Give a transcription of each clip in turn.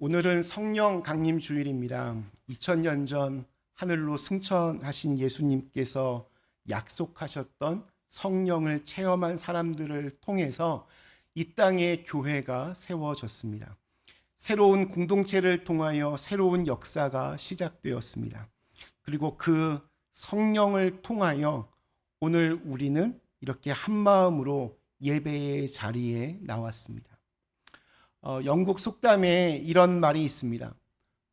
오늘은 성령 강림 주일입니다. 2000년 전 하늘로 승천하신 예수님께서 약속하셨던 성령을 체험한 사람들을 통해서 이 땅에 교회가 세워졌습니다. 새로운 공동체를 통하여 새로운 역사가 시작되었습니다. 그리고 그 성령을 통하여 오늘 우리는 이렇게 한 마음으로 예배의 자리에 나왔습니다. 영국 속담에 이런 말이 있습니다.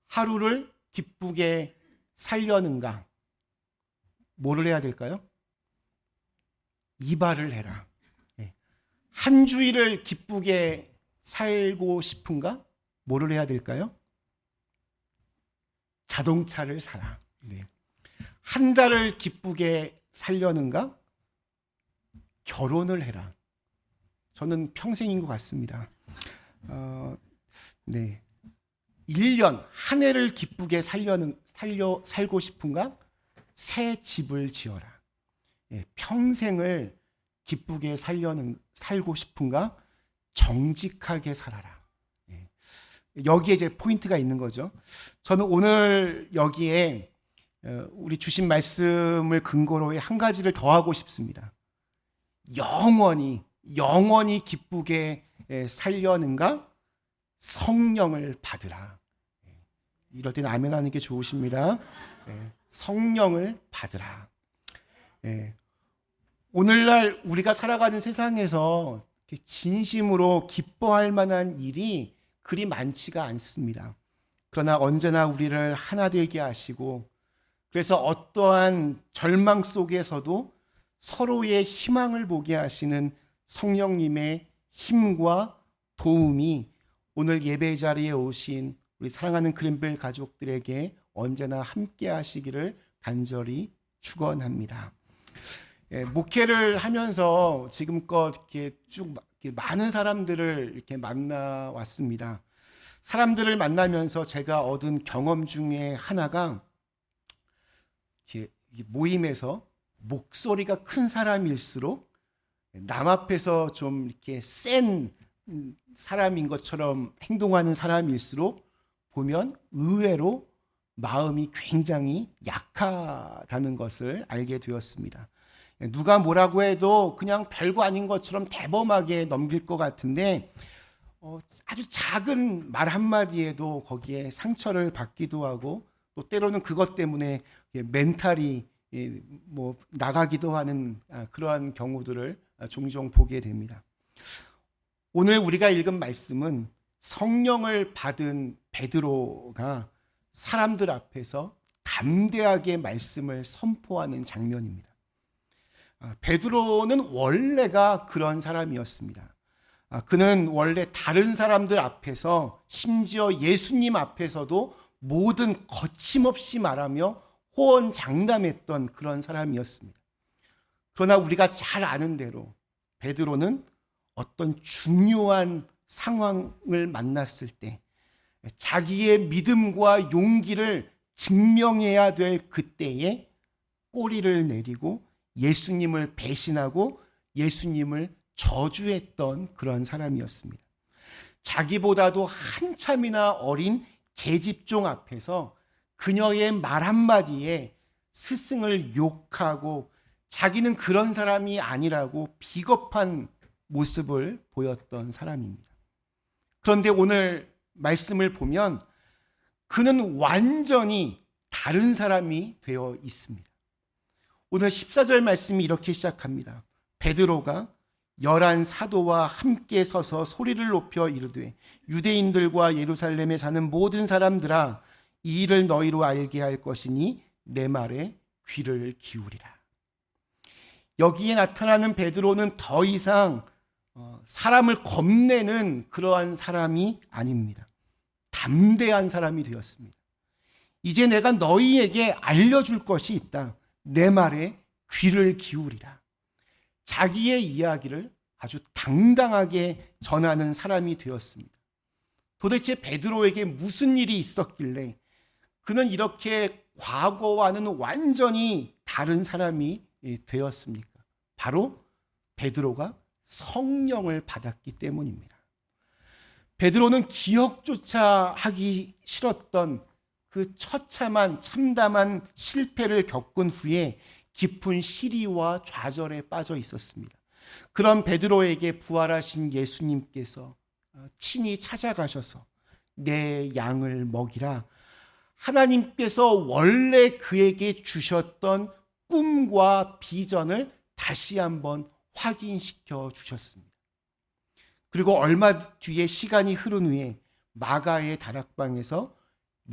하루를 기쁘게 살려는가? 뭐를 해야 될까요? 이발을 해라. 한 주일을 기쁘게 살고 싶은가? 뭐를 해야 될까요? 자동차를 사라. 한 달을 기쁘게 살려는가? 결혼을 해라. 저는 평생인 것 같습니다. 1년, 한 해를 기쁘게 살고 싶은가? 새 집을 지어라. 평생을 기쁘게 살고 싶은가? 정직하게 살아라. 여기에 이제 포인트가 있는 거죠. 저는 오늘 여기에 우리 주신 말씀을 근거로 한 가지를 더 하고 싶습니다. 영원히 기쁘게 살려는가? 성령을 받으라. 이럴 때는 아멘 하는 게 좋으십니다. 성령을 받으라. 오늘날 우리가 살아가는 세상에서 진심으로 기뻐할 만한 일이 그리 많지가 않습니다. 그러나 언제나 우리를 하나 되게 하시고, 그래서 어떠한 절망 속에서도 서로의 희망을 보게 하시는 성령님의 힘과 도움이 오늘 예배 자리에 오신 우리 사랑하는 그린벨 가족들에게 언제나 함께 하시기를 간절히 축원합니다. 목회를 하면서 지금껏 이렇게 쭉 많은 사람들을 이렇게 만나 왔습니다. 사람들을 만나면서 제가 얻은 경험 중에 하나가 모임에서 목소리가 큰 사람일수록 남 앞에서 좀 이렇게 센 사람인 것처럼 행동하는 사람일수록 보면 의외로 마음이 굉장히 약하다는 것을 알게 되었습니다. 누가 뭐라고 해도 그냥 별거 아닌 것처럼 대범하게 넘길 것 같은데 아주 작은 말 한마디에도 거기에 상처를 받기도 하고, 또 때로는 그것 때문에 멘탈이 나가기도 하는 그러한 경우들을 종종 보게 됩니다. 오늘 우리가 읽은 말씀은 성령을 받은 베드로가 사람들 앞에서 담대하게 말씀을 선포하는 장면입니다. 베드로는 원래가 그런 사람이었습니다. 그는 원래 다른 사람들 앞에서, 심지어 예수님 앞에서도 모든 거침없이 말하며 호언장담했던 그런 사람이었습니다. 그러나 우리가 잘 아는 대로 베드로는 어떤 중요한 상황을 만났을 때 자기의 믿음과 용기를 증명해야 될 그때에 꼬리를 내리고 예수님을 배신하고 예수님을 저주했던 그런 사람이었습니다. 자기보다도 한참이나 어린 계집종 앞에서 그녀의 말 한마디에 스승을 욕하고 자기는 그런 사람이 아니라고 비겁한 모습을 보였던 사람입니다. 그런데 오늘 말씀을 보면 그는 완전히 다른 사람이 되어 있습니다. 오늘 14절 말씀이 이렇게 시작합니다. 베드로가 11 사도와 함께 서서 소리를 높여 이르되 유대인들과 예루살렘에 사는 모든 사람들아, 이 일을 너희로 알게 할 것이니 내 말에 귀를 기울이라. 여기에 나타나는 베드로는 더 이상 사람을 겁내는 그러한 사람이 아닙니다. 담대한 사람이 되었습니다. 이제 내가 너희에게 알려줄 것이 있다. 내 말에 귀를 기울이라. 자기의 이야기를 아주 당당하게 전하는 사람이 되었습니다. 도대체 베드로에게 무슨 일이 있었길래 그는 이렇게 과거와는 완전히 다른 사람이 되었습니까? 바로 베드로가 성령을 받았기 때문입니다. 베드로는 기억조차 하기 싫었던 그 처참한 참담한 실패를 겪은 후에 깊은 시리와 좌절에 빠져 있었습니다. 그런 베드로에게 부활하신 예수님께서 친히 찾아가셔서 내 양을 먹이라, 하나님께서 원래 그에게 주셨던 꿈과 비전을 다시 한번 확인시켜 주셨습니다. 그리고 얼마 뒤에 시간이 흐른 후에 마가의 다락방에서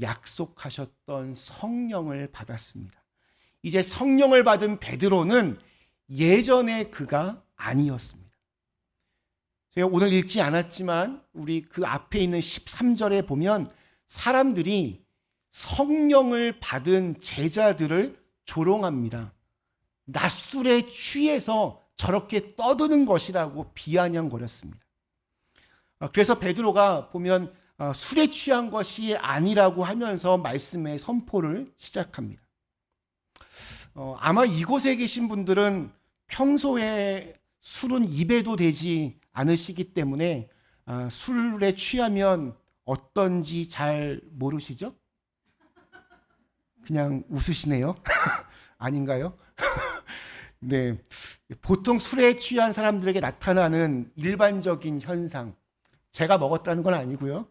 약속하셨던 성령을 받았습니다. 이제 성령을 받은 베드로는 예전의 그가 아니었습니다. 제가 오늘 읽지 않았지만 우리 그 앞에 있는 13절에 보면 사람들이 성령을 받은 제자들을 조롱합니다. 낮술에 취해서 저렇게 떠드는 것이라고 비아냥거렸습니다. 그래서 베드로가 보면 술에 취한 것이 아니라고 하면서 말씀의 선포를 시작합니다. 아마 이곳에 계신 분들은 평소에 술은 입에도 대지 않으시기 때문에 술에 취하면 어떤지 잘 모르시죠? 그냥 웃으시네요. 아닌가요? 네, 보통 술에 취한 사람들에게 나타나는 일반적인 현상, 제가 먹었다는 건 아니고요.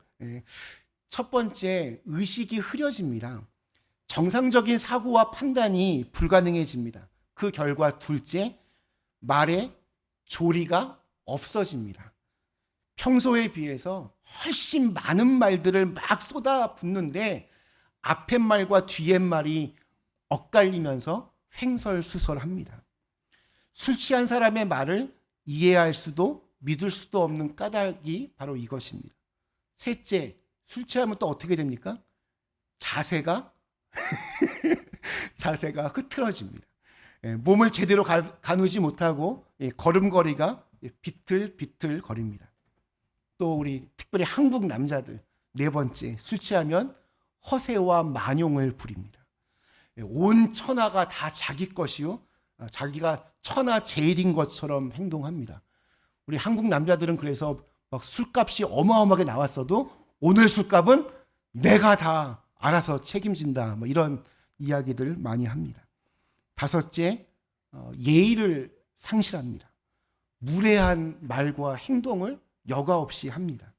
첫 번째, 의식이 흐려집니다. 정상적인 사고와 판단이 불가능해집니다. 그 결과 둘째, 말에 조리가 없어집니다. 평소에 비해서 훨씬 많은 말들을 막 쏟아붓는데 앞의 말과 뒤의 말이 엇갈리면서 횡설수설합니다. 술 취한 사람의 말을 이해할 수도 믿을 수도 없는 까닭이 바로 이것입니다. 셋째, 술 취하면 또 어떻게 됩니까? 자세가 흐트러집니다. 몸을 제대로 가누지 못하고 걸음걸이가 비틀비틀 거립니다. 또 우리 특별히 한국 남자들, 네 번째, 술 취하면 허세와 만용을 부립니다. 온 천하가 다 자기 것이요, 자기가 천하 제일인 것처럼 행동합니다. 우리 한국 남자들은 그래서 막 술값이 어마어마하게 나왔어도 오늘 술값은 내가 다 알아서 책임진다, 뭐 이런 이야기들 많이 합니다. 다섯째, 예의를 상실합니다. 무례한 말과 행동을 여과 없이 합니다.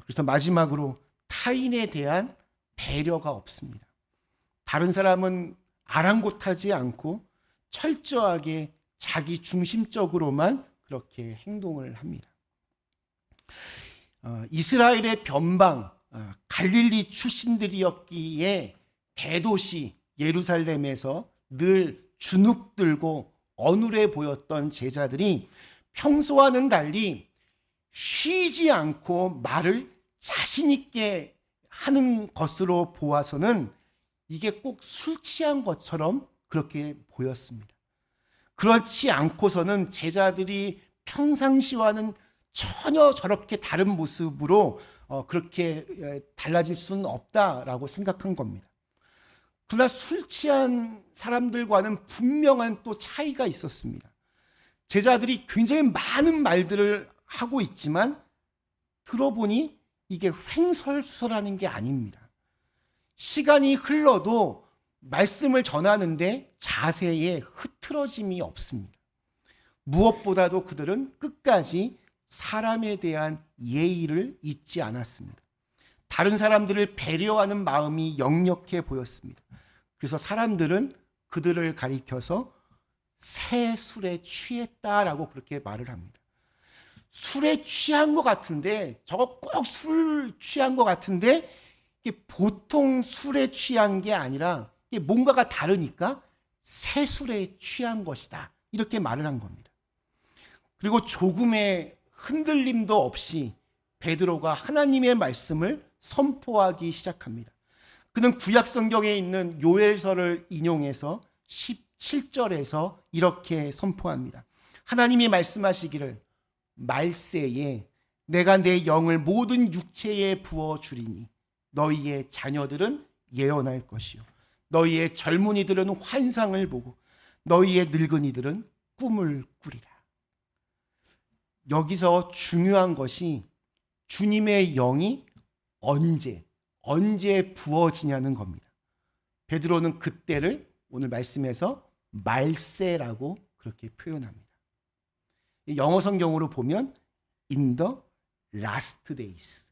그래서 마지막으로 타인에 대한 배려가 없습니다. 다른 사람은 아랑곳하지 않고 철저하게 자기 중심적으로만 그렇게 행동을 합니다. 이스라엘의 변방, 갈릴리 출신들이었기에 대도시 예루살렘에서 늘 주눅들고 어눌해 보였던 제자들이 평소와는 달리 쉬지 않고 말을 자신 있게 하는 것으로 보아서는 이게 꼭 술 취한 것처럼 그렇게 보였습니다. 그렇지 않고서는 제자들이 평상시와는 전혀 저렇게 다른 모습으로 그렇게 달라질 수는 없다라고 생각한 겁니다. 그러나 술 취한 사람들과는 분명한 또 차이가 있었습니다. 제자들이 굉장히 많은 말들을 하고 있지만 들어보니 이게 횡설수설하는 게 아닙니다. 시간이 흘러도 말씀을 전하는데 자세에 흐트러짐이 없습니다. 무엇보다도 그들은 끝까지 사람에 대한 예의를 잊지 않았습니다. 다른 사람들을 배려하는 마음이 역력해 보였습니다. 그래서 사람들은 그들을 가리켜서 새 술에 취했다라고 그렇게 말을 합니다. 술에 취한 것 같은데, 저거 꼭 술 취한 것 같은데 이게 보통 술에 취한 게 아니라 이게 뭔가가 다르니까 새 술에 취한 것이다, 이렇게 말을 한 겁니다. 그리고 조금의 흔들림도 없이 베드로가 하나님의 말씀을 선포하기 시작합니다. 그는 구약 성경에 있는 요엘서를 인용해서 17절에서 이렇게 선포합니다. 하나님이 말씀하시기를 말세에 내가 내 영을 모든 육체에 부어주리니 너희의 자녀들은 예언할 것이요 너희의 젊은이들은 환상을 보고 너희의 늙은이들은 꿈을 꾸리라. 여기서 중요한 것이 주님의 영이 언제 부어지냐는 겁니다. 베드로는 그때를 오늘 말씀에서 말세라고 그렇게 표현합니다. 영어 성경으로 보면 in the last days.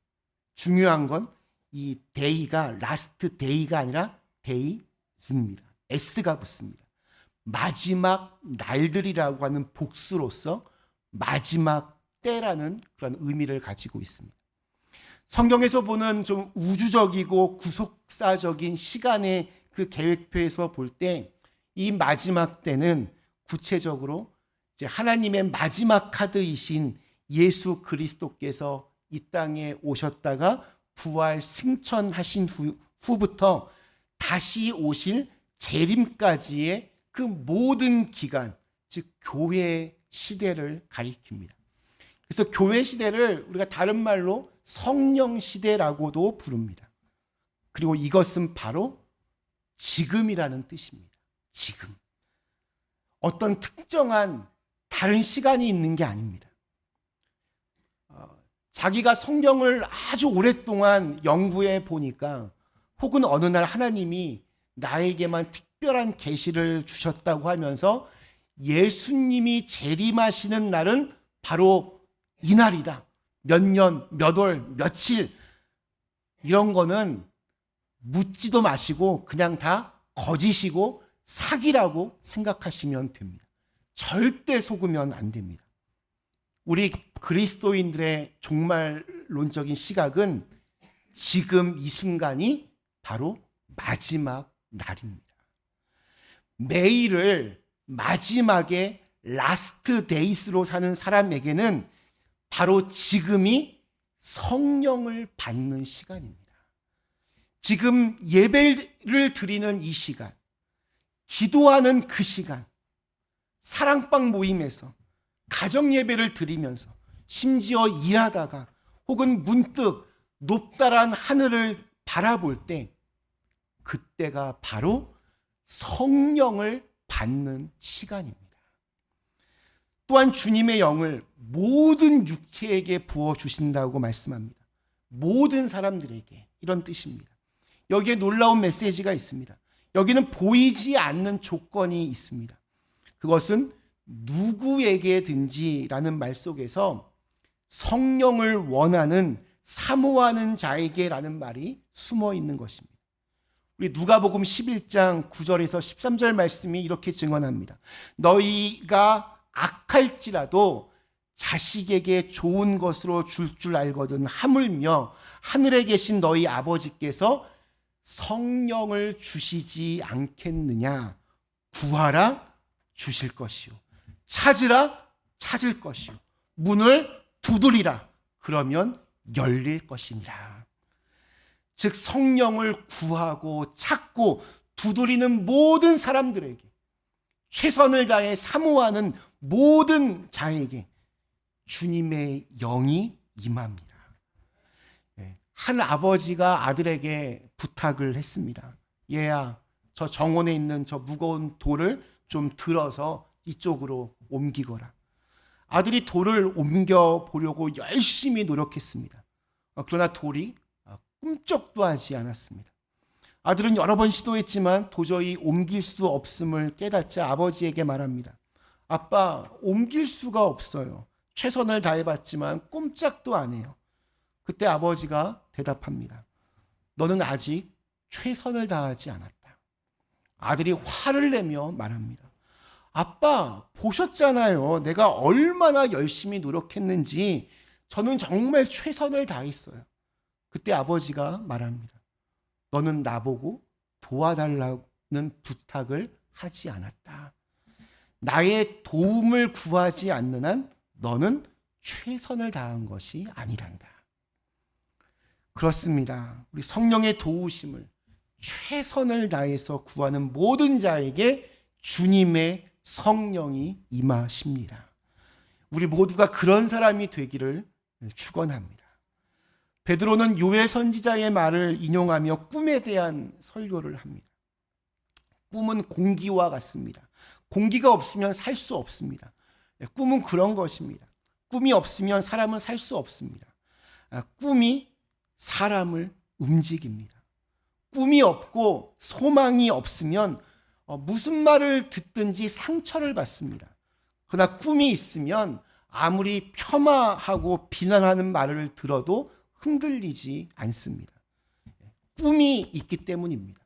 중요한 건 이 day가 last day가 아니라 days입니다. s가 붙습니다. 마지막 날들이라고 하는 복수로서 마지막 때라는 그런 의미를 가지고 있습니다. 성경에서 보는 좀 우주적이고 구속사적인 시간의 그 계획표에서 볼 때 이 마지막 때는 구체적으로 이제 하나님의 마지막 카드이신 예수 그리스도께서 이 땅에 오셨다가 부활 승천하신 후부터 다시 오실 재림까지의 그 모든 기간, 즉 교회 시대를 가리킵니다. 그래서 교회 시대를 우리가 다른 말로 성령 시대라고도 부릅니다. 그리고 이것은 바로 지금이라는 뜻입니다. 지금. 어떤 특정한 다른 시간이 있는 게 아닙니다. 자기가 성경을 아주 오랫동안 연구해 보니까 혹은 어느 날 하나님이 나에게만 특별한 계시를 주셨다고 하면서 예수님이 재림하시는 날은 바로 이날이다. 몇 년, 몇 월, 며칠 이런 거는 묻지도 마시고 그냥 다 거짓이고 사기라고 생각하시면 됩니다. 절대 속으면 안 됩니다. 우리 그리스도인들의 종말론적인 시각은 지금 이 순간이 바로 마지막 날입니다. 매일을 마지막에 라스트 데이스로 사는 사람에게는 바로 지금이 성령을 받는 시간입니다. 지금 예배를 드리는 이 시간, 기도하는 그 시간, 사랑방 모임에서 가정 예배를 드리면서 심지어 일하다가 혹은 문득 높다란 하늘을 바라볼 때 그때가 바로 성령을 받는 시간입니다. 또한 주님의 영을 모든 육체에게 부어주신다고 말씀합니다. 모든 사람들에게 이런 뜻입니다. 여기에 놀라운 메시지가 있습니다. 여기는 보이지 않는 조건이 있습니다. 그것은 누구에게든지라는 말 속에서 성령을 원하는 사모하는 자에게라는 말이 숨어 있는 것입니다. 우리 누가복음 11장 9절에서 13절 말씀이 이렇게 증언합니다. 너희가 악할지라도 자식에게 좋은 것으로 줄 줄 알거든 하물며 하늘에 계신 너희 아버지께서 성령을 주시지 않겠느냐. 구하라 주실 것이요 찾으라 찾을 것이요 문을 두드리라 그러면 열릴 것이니라. 즉 성령을 구하고 찾고 두드리는 모든 사람들에게, 최선을 다해 사모하는 모든 자에게 주님의 영이 임합니다. 한 아버지가 아들에게 부탁을 했습니다. 얘야, 저 정원에 있는 저 무거운 돌을 좀 들어서 이쪽으로 옮기거라. 아들이 돌을 옮겨 보려고 열심히 노력했습니다. 그러나 돌이 꿈쩍도 하지 않았습니다. 아들은 여러 번 시도했지만 도저히 옮길 수 없음을 깨닫자 아버지에게 말합니다. 아빠, 옮길 수가 없어요. 최선을 다해봤지만 꼼짝도 안 해요. 그때 아버지가 대답합니다. 너는 아직 최선을 다하지 않았다. 아들이 화를 내며 말합니다. 아빠, 보셨잖아요. 내가 얼마나 열심히 노력했는지. 저는 정말 최선을 다했어요. 그때 아버지가 말합니다. 너는 나보고 도와달라는 부탁을 하지 않았다. 나의 도움을 구하지 않는 한 너는 최선을 다한 것이 아니란다. 그렇습니다. 우리 성령의 도우심을 최선을 다해서 구하는 모든 자에게 주님의 성령이 임하십니다. 우리 모두가 그런 사람이 되기를 축원합니다. 베드로는 요엘 선지자의 말을 인용하며 꿈에 대한 설교를 합니다. 꿈은 공기와 같습니다. 공기가 없으면 살 수 없습니다. 꿈은 그런 것입니다. 꿈이 없으면 사람은 살 수 없습니다. 꿈이 사람을 움직입니다. 꿈이 없고 소망이 없으면 무슨 말을 듣든지 상처를 받습니다. 그러나 꿈이 있으면 아무리 폄하하고 비난하는 말을 들어도 흔들리지 않습니다. 꿈이 있기 때문입니다.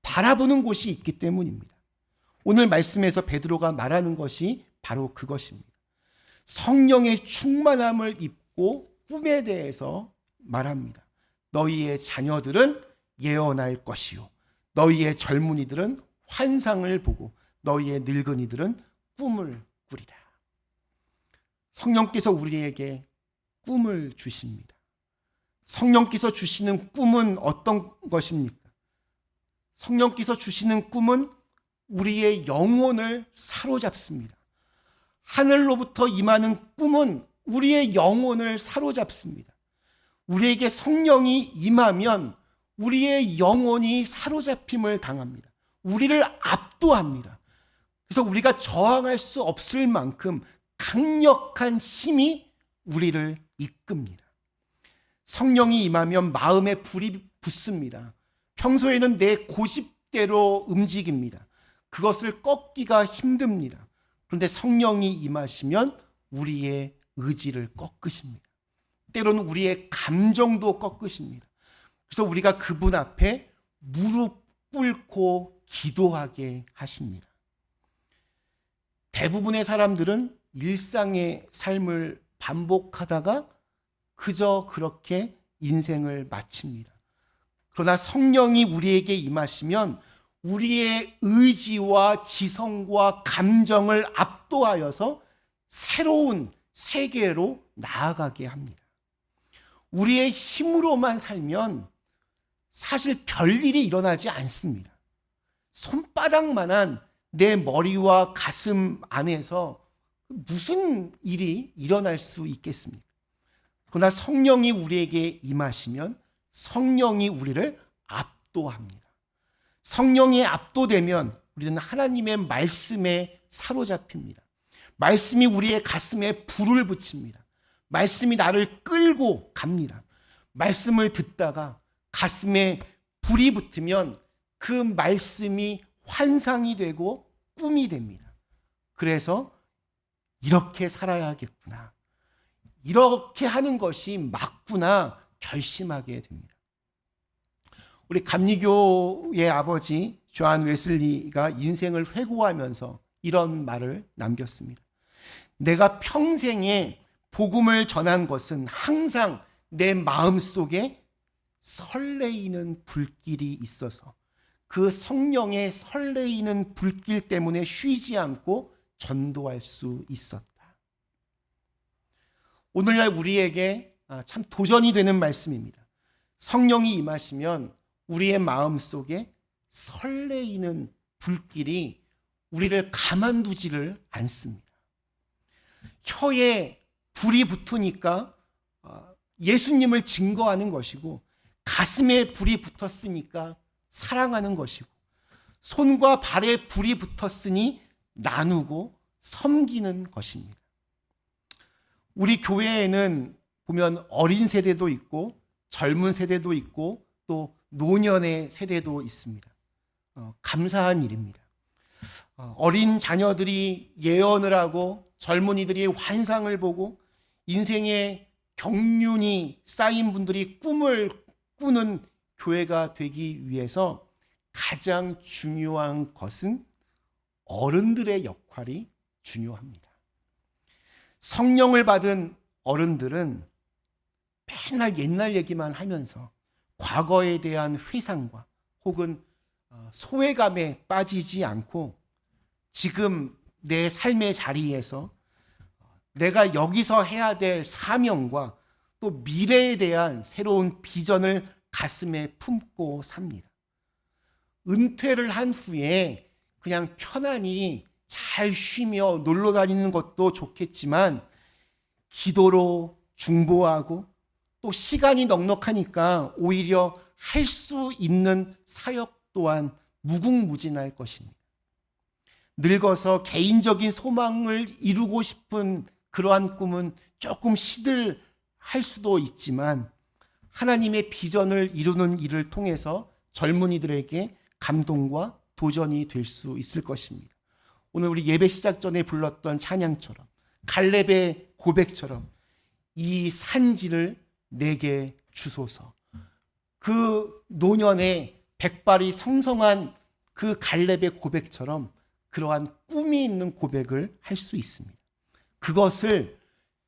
바라보는 곳이 있기 때문입니다. 오늘 말씀에서 베드로가 말하는 것이 바로 그것입니다. 성령의 충만함을 입고 꿈에 대해서 말합니다. 너희의 자녀들은 예언할 것이요, 너희의 젊은이들은 환상을 보고 너희의 늙은이들은 꿈을 꾸리라. 성령께서 우리에게 꿈을 주십니다. 성령께서 주시는 꿈은 어떤 것입니까? 성령께서 주시는 꿈은 우리의 영혼을 사로잡습니다. 하늘로부터 임하는 꿈은 우리의 영혼을 사로잡습니다. 우리에게 성령이 임하면 우리의 영혼이 사로잡힘을 당합니다. 우리를 압도합니다. 그래서 우리가 저항할 수 없을 만큼 강력한 힘이 우리를 이끕니다. 성령이 임하면 마음에 불이 붙습니다. 평소에는 내 고집대로 움직입니다. 그것을 꺾기가 힘듭니다. 그런데 성령이 임하시면 우리의 의지를 꺾으십니다. 때로는 우리의 감정도 꺾으십니다. 그래서 우리가 그분 앞에 무릎 꿇고 기도하게 하십니다. 대부분의 사람들은 일상의 삶을 반복하다가 그저 그렇게 인생을 마칩니다. 그러나 성령이 우리에게 임하시면 우리의 의지와 지성과 감정을 압도하여서 새로운 세계로 나아가게 합니다. 우리의 힘으로만 살면 사실 별일이 일어나지 않습니다. 손바닥만한 내 머리와 가슴 안에서 무슨 일이 일어날 수 있겠습니까? 그러나 성령이 우리에게 임하시면 성령이 우리를 압도합니다. 성령이 압도되면 우리는 하나님의 말씀에 사로잡힙니다. 말씀이 우리의 가슴에 불을 붙입니다. 말씀이 나를 끌고 갑니다. 말씀을 듣다가 가슴에 불이 붙으면 그 말씀이 환상이 되고 꿈이 됩니다. 그래서 이렇게 살아야겠구나, 이렇게 하는 것이 맞구나 결심하게 됩니다. 우리 감리교의 아버지 존 웨슬리가 인생을 회고하면서 이런 말을 남겼습니다. 내가 평생에 복음을 전한 것은 항상 내 마음속에 설레이는 불길이 있어서 그 성령의 설레이는 불길 때문에 쉬지 않고 전도할 수 있었다. 오늘날 우리에게 참 도전이 되는 말씀입니다. 성령이 임하시면 우리의 마음속에 설레이는 불길이 우리를 가만두지를 않습니다. 혀에 불이 붙으니까 예수님을 증거하는 것이고, 가슴에 불이 붙었으니까 사랑하는 것이고, 손과 발에 불이 붙었으니 나누고 섬기는 것입니다. 우리 교회에는 보면 어린 세대도 있고 젊은 세대도 있고 또 노년의 세대도 있습니다. 감사한 일입니다. 어린 자녀들이 예언을 하고 젊은이들이 환상을 보고 인생의 경륜이 쌓인 분들이 꿈을 꾸는 교회가 되기 위해서 가장 중요한 것은 어른들의 역할이 중요합니다. 성령을 받은 어른들은 맨날 옛날 얘기만 하면서 과거에 대한 회상과 혹은 소외감에 빠지지 않고 지금 내 삶의 자리에서 내가 여기서 해야 될 사명과 또 미래에 대한 새로운 비전을 가슴에 품고 삽니다. 은퇴를 한 후에 그냥 편안히 잘 쉬며 놀러 다니는 것도 좋겠지만 기도로 중보하고 또 시간이 넉넉하니까 오히려 할 수 있는 사역 또한 무궁무진할 것입니다. 늙어서 개인적인 소망을 이루고 싶은 그러한 꿈은 조금 시들할 할 수도 있지만 하나님의 비전을 이루는 일을 통해서 젊은이들에게 감동과 도전이 될 수 있을 것입니다. 오늘 우리 예배 시작 전에 불렀던 찬양처럼 갈렙의 고백처럼 이 산지를 내게 주소서. 그 노년에 백발이 성성한 그 갈렙의 고백처럼 그러한 꿈이 있는 고백을 할 수 있습니다. 그것을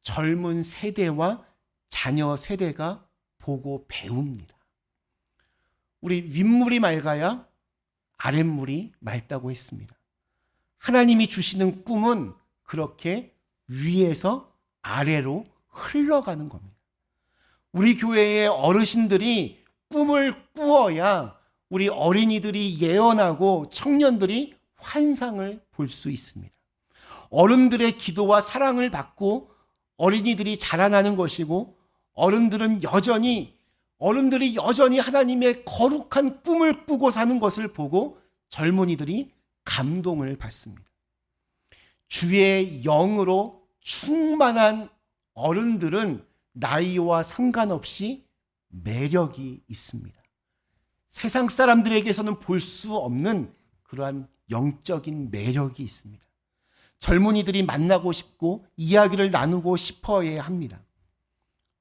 젊은 세대와 자녀 세대가 보고 배웁니다. 우리 윗물이 맑아야 아랫물이 맑다고 했습니다. 하나님이 주시는 꿈은 그렇게 위에서 아래로 흘러가는 겁니다. 우리 교회의 어르신들이 꿈을 꾸어야 우리 어린이들이 예언하고 청년들이 환상을 볼 수 있습니다. 어른들의 기도와 사랑을 받고 어린이들이 자라나는 것이고 어른들이 여전히 하나님의 거룩한 꿈을 꾸고 사는 것을 보고 젊은이들이 감동을 받습니다. 주의 영으로 충만한 어른들은 나이와 상관없이 매력이 있습니다. 세상 사람들에게서는 볼 수 없는 그러한 영적인 매력이 있습니다. 젊은이들이 만나고 싶고 이야기를 나누고 싶어야 합니다.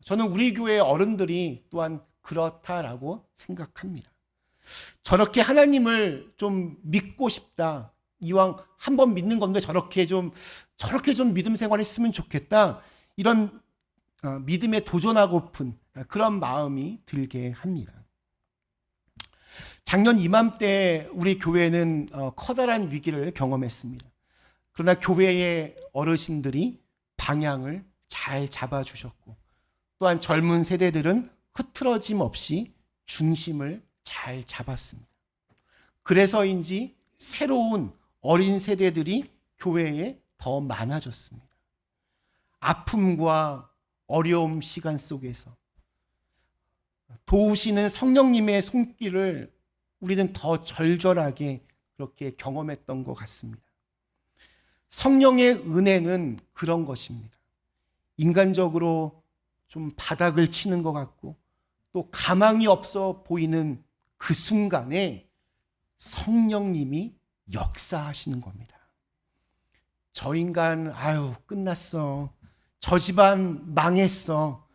저는 우리 교회 어른들이 또한 그렇다라고 생각합니다. 저렇게 하나님을 좀 믿고 싶다. 이왕 한번 믿는 건데 저렇게 좀 믿음 생활했으면 좋겠다. 이런 믿음에 도전하고픈 그런 마음이 들게 합니다. 작년 이맘때 우리 교회는 커다란 위기를 경험했습니다. 그러나 교회의 어르신들이 방향을 잘 잡아주셨고 또한 젊은 세대들은 흐트러짐 없이 중심을 잘 잡았습니다. 그래서인지 새로운 어린 세대들이 교회에 더 많아졌습니다. 아픔과 어려움 시간 속에서 도우시는 성령님의 손길을 우리는 더 절절하게 그렇게 경험했던 것 같습니다. 성령의 은혜는 그런 것입니다. 인간적으로 좀 바닥을 치는 것 같고 또 가망이 없어 보이는 그 순간에 성령님이 역사하시는 겁니다. 저 인간 끝났어. 저 집안 망했어.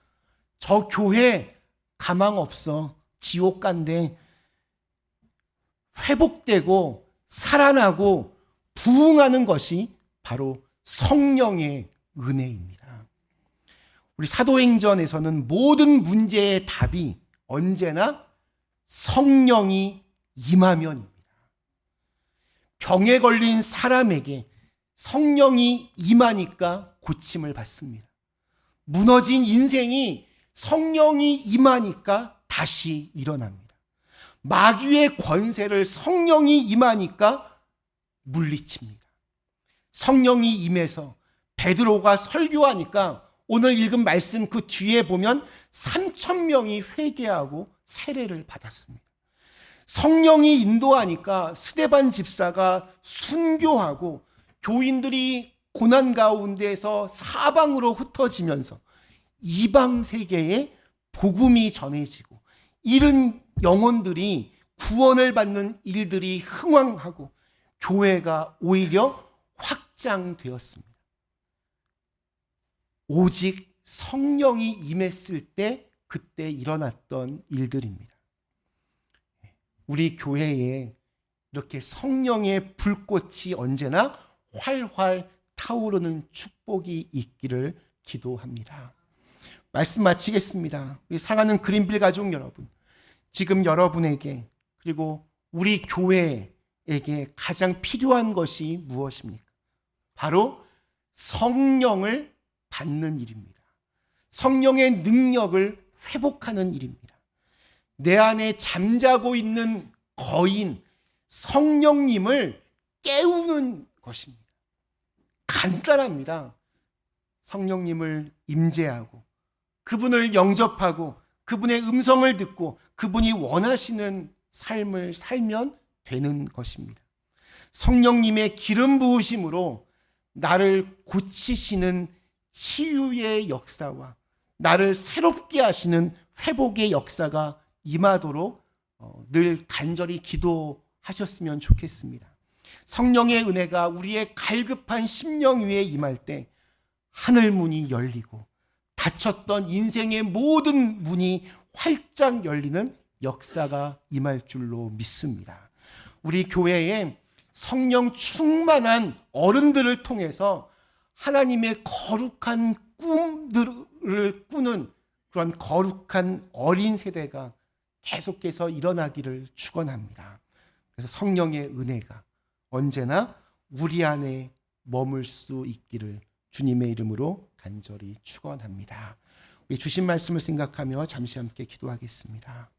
저 교회 가망 없어. 지옥 간대. 회복되고 살아나고 부흥하는 것이 바로 성령의 은혜입니다. 우리 사도행전에서는 모든 문제의 답이 언제나 성령이 임하면입니다. 병에 걸린 사람에게 성령이 임하니까 고침을 받습니다. 무너진 인생이 성령이 임하니까 다시 일어납니다. 마귀의 권세를 성령이 임하니까 물리칩니다. 성령이 임해서 베드로가 설교하니까 오늘 읽은 말씀 그 뒤에 보면 3,000명이 회개하고 세례를 받았습니다. 성령이 인도하니까 스데반 집사가 순교하고 교인들이 고난 가운데에서 사방으로 흩어지면서 이방 세계에 복음이 전해지고 잃은 영혼들이 구원을 받는 일들이 흥왕하고 교회가 오히려 확장되었습니다. 오직 성령이 임했을 때 그때 일어났던 일들입니다. 우리 교회에 이렇게 성령의 불꽃이 언제나 활활 타오르는 축복이 있기를 기도합니다. 말씀 마치겠습니다. 우리 사랑하는 그린빌 가족 여러분, 지금 여러분에게 그리고 우리 교회에게 가장 필요한 것이 무엇입니까? 바로 성령을 받는 일입니다. 성령의 능력을 회복하는 일입니다. 내 안에 잠자고 있는 거인 성령님을 깨우는 것입니다. 간단합니다. 성령님을 임재하고 그분을 영접하고 그분의 음성을 듣고 그분이 원하시는 삶을 살면 되는 것입니다. 성령님의 기름 부으심으로 나를 고치시는 치유의 역사와 나를 새롭게 하시는 회복의 역사가 임하도록 늘 간절히 기도하셨으면 좋겠습니다. 성령의 은혜가 우리의 갈급한 심령 위에 임할 때 하늘 문이 열리고 닫혔던 인생의 모든 문이 활짝 열리는 역사가 임할 줄로 믿습니다. 우리 교회에 성령 충만한 어른들을 통해서 하나님의 거룩한 꿈들을 꾸는 그런 거룩한 어린 세대가 계속해서 일어나기를 축원합니다. 그래서 성령의 은혜가 언제나 우리 안에 머물 수 있기를 주님의 이름으로 간절히 축원합니다. 우리 주신 말씀을 생각하며 잠시 함께 기도하겠습니다.